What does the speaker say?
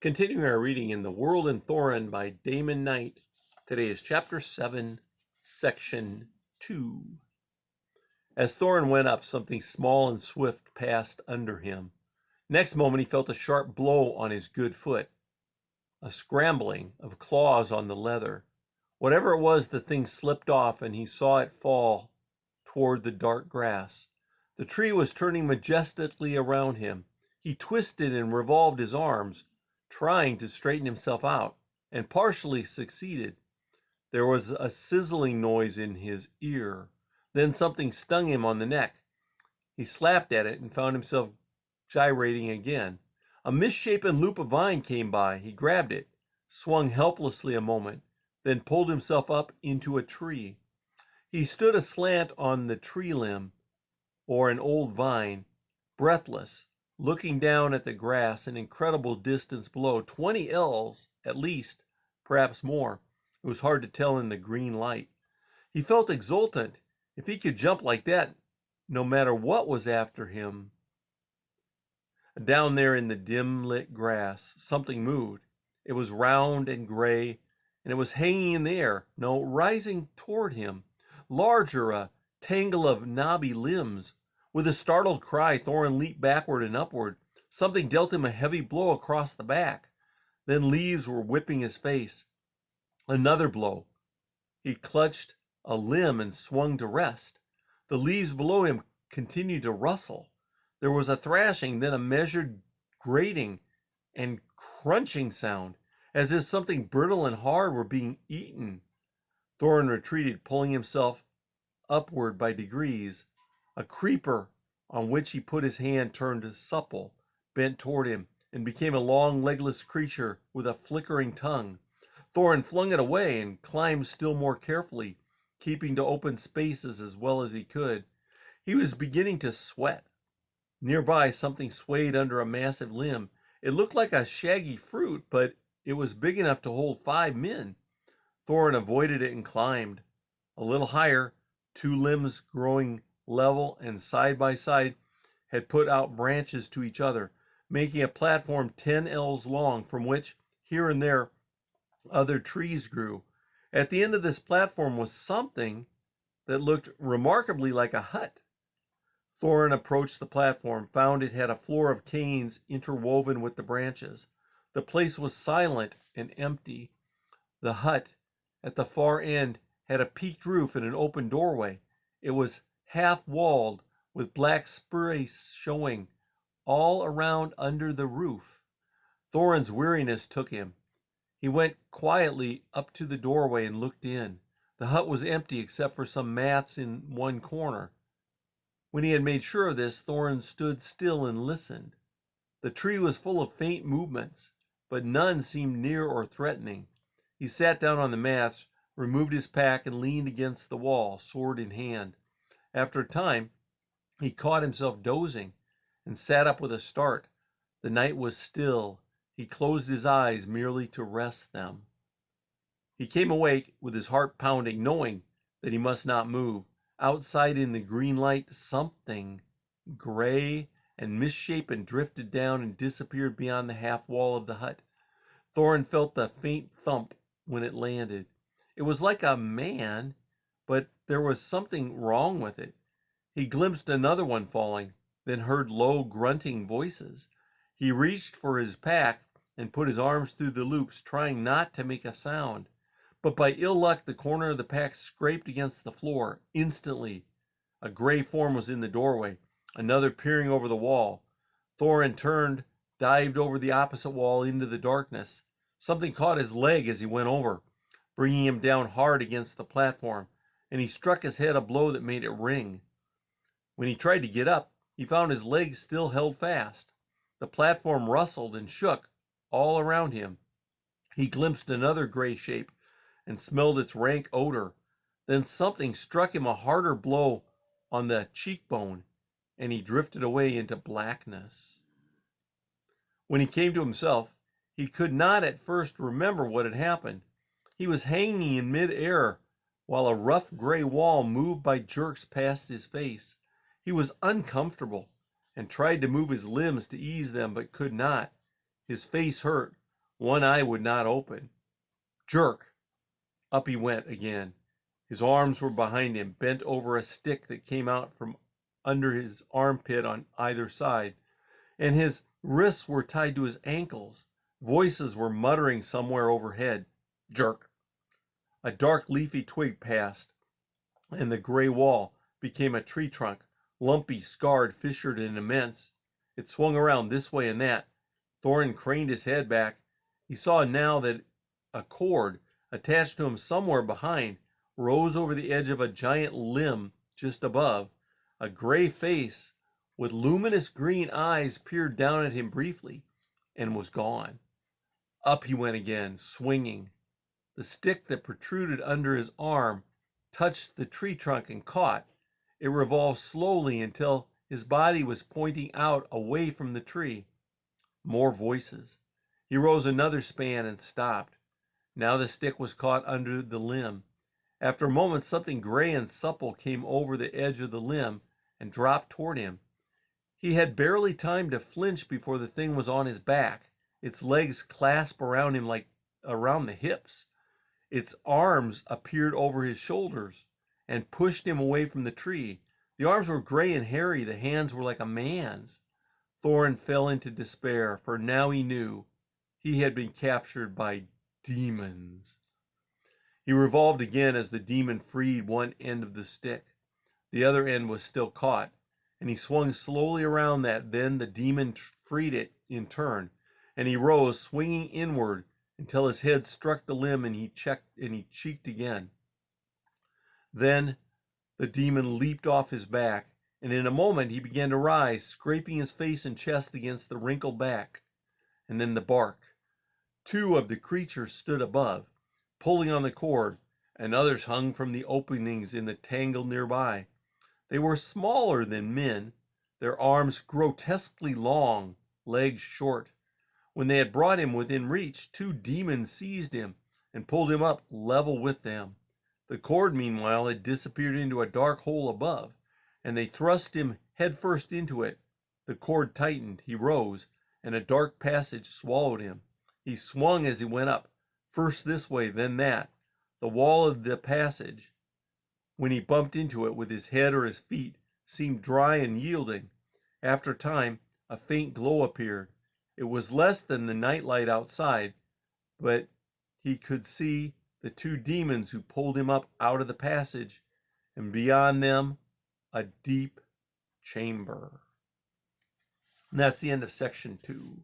Continuing our reading in The World and Thorinn by Damon Knight. Today is Chapter 7, Section 2. As Thorinn went up, something small and swift passed under him. Next moment he felt a sharp blow on his good foot, a scrambling of claws on the leather. Whatever it was, the thing slipped off, and he saw it fall toward the dark grass. The tree was turning majestically around him. He twisted and revolved his arms, trying to straighten himself out, and partially succeeded. There was a sizzling noise in his ear. Then something stung him on the neck. He slapped at it and found himself gyrating again. A misshapen loop of vine came by. He grabbed it, swung helplessly a moment, then pulled himself up into a tree. He stood aslant on the tree limb, or an old vine, breathless, looking down at the grass an incredible distance below, 20 ells at least, perhaps more. It was hard to tell in the green light. He felt exultant. If he could jump like that, no matter what was after him. Down there in the dim-lit grass, something moved. It was round and gray, and it was hanging in the air, no, rising toward him. Larger, a tangle of knobby limbs. With a startled cry, Thorinn leaped backward and upward. Something dealt him a heavy blow across the back. Then leaves were whipping his face. Another blow. He clutched a limb and swung to rest. The leaves below him continued to rustle. There was a thrashing, then a measured grating and crunching sound, as if something brittle and hard were being eaten. Thorinn retreated, pulling himself upward by degrees. A creeper on which he put his hand turned supple, bent toward him, and became a long, legless creature with a flickering tongue. Thorinn flung it away and climbed still more carefully, keeping to open spaces as well as he could. He was beginning to sweat. Nearby, something swayed under a massive limb. It looked like a shaggy fruit, but it was big enough to hold 5 men. Thorinn avoided it and climbed. A little higher, 2 limbs growing level and side by side had put out branches to each other, making a platform 10 ells long, from which, here and there, other trees grew. At the end of this platform was something that looked remarkably like a hut. Thorinn approached the platform, found it had a floor of canes interwoven with the branches. The place was silent and empty. The hut at the far end had a peaked roof and an open doorway. It was half-walled, with black sprays showing all around under the roof. Thorinn's weariness took him. He went quietly up to the doorway and looked in. The hut was empty except for some mats in one corner. When he had made sure of this, Thorinn stood still and listened. The tree was full of faint movements, but none seemed near or threatening. He sat down on the mats, removed his pack, and leaned against the wall, sword in hand. After a time, he caught himself dozing and sat up with a start. The night was still. He closed his eyes merely to rest them. He came awake with his heart pounding, knowing that he must not move. Outside in the green light, something gray and misshapen drifted down and disappeared beyond the half wall of the hut. Thorinn felt the faint thump when it landed. It was like a man, but there was something wrong with it. He glimpsed another one falling, then heard low grunting voices. He reached for his pack and put his arms through the loops, trying not to make a sound. But by ill luck, the corner of the pack scraped against the floor. Instantly, a gray form was in the doorway, another peering over the wall. Thorinn turned, dived over the opposite wall into the darkness. Something caught his leg as he went over, bringing him down hard against the platform, and he struck his head a blow that made it ring. When he tried to get up, he found his legs still held fast. The platform rustled and shook all around him. He glimpsed another gray shape and smelled its rank odor. Then something struck him a harder blow on the cheekbone, and he drifted away into blackness. When he came to himself, he could not at first remember what had happened. He was hanging in mid-air while a rough gray wall moved by jerks past his face. He was uncomfortable and tried to move his limbs to ease them, but could not. His face hurt. One eye would not open. Jerk! Up he went again. His arms were behind him, bent over a stick that came out from under his armpit on either side, and his wrists were tied to his ankles. Voices were muttering somewhere overhead. Jerk! A dark leafy twig passed, and the gray wall became a tree trunk, lumpy, scarred, fissured, and immense. It swung around this way and that. Thornton craned his head back. He saw now that a cord, attached to him somewhere behind, rose over the edge of a giant limb just above. A gray face with luminous green eyes peered down at him briefly and was gone. Up he went again, swinging. The stick that protruded under his arm touched the tree trunk and caught. It revolved slowly until his body was pointing out away from the tree. More voices. He rose another span and stopped. Now the stick was caught under the limb. After a moment, something gray and supple came over the edge of the limb and dropped toward him. He had barely time to flinch before the thing was on his back. Its legs clasped around him like around the hips. Its arms appeared over his shoulders and pushed him away from the tree. The arms were gray and hairy. The hands were like a man's. Thornton fell into despair, for now he knew he had been captured by demons. He revolved again as the demon freed one end of the stick. The other end was still caught, and he swung slowly around that. Then the demon freed it in turn, and he rose, swinging inward until his head struck the limb and he cheeked again. Then the demon leaped off his back, and in a moment he began to rise, scraping his face and chest against the wrinkled back, and then the bark. Two of the creatures stood above, pulling on the cord, and others hung from the openings in the tangle nearby. They were smaller than men, their arms grotesquely long, legs short. When they had brought him within reach, two demons seized him and pulled him up level with them. The cord, meanwhile, had disappeared into a dark hole above, and they thrust him headfirst into it. The cord tightened, he rose, and a dark passage swallowed him. He swung as he went up, first this way, then that. The wall of the passage, when he bumped into it with his head or his feet, seemed dry and yielding. After a time, a faint glow appeared. It was less than the nightlight outside, but he could see the two demons who pulled him up out of the passage, and beyond them, a deep chamber. And that's the end of section 2.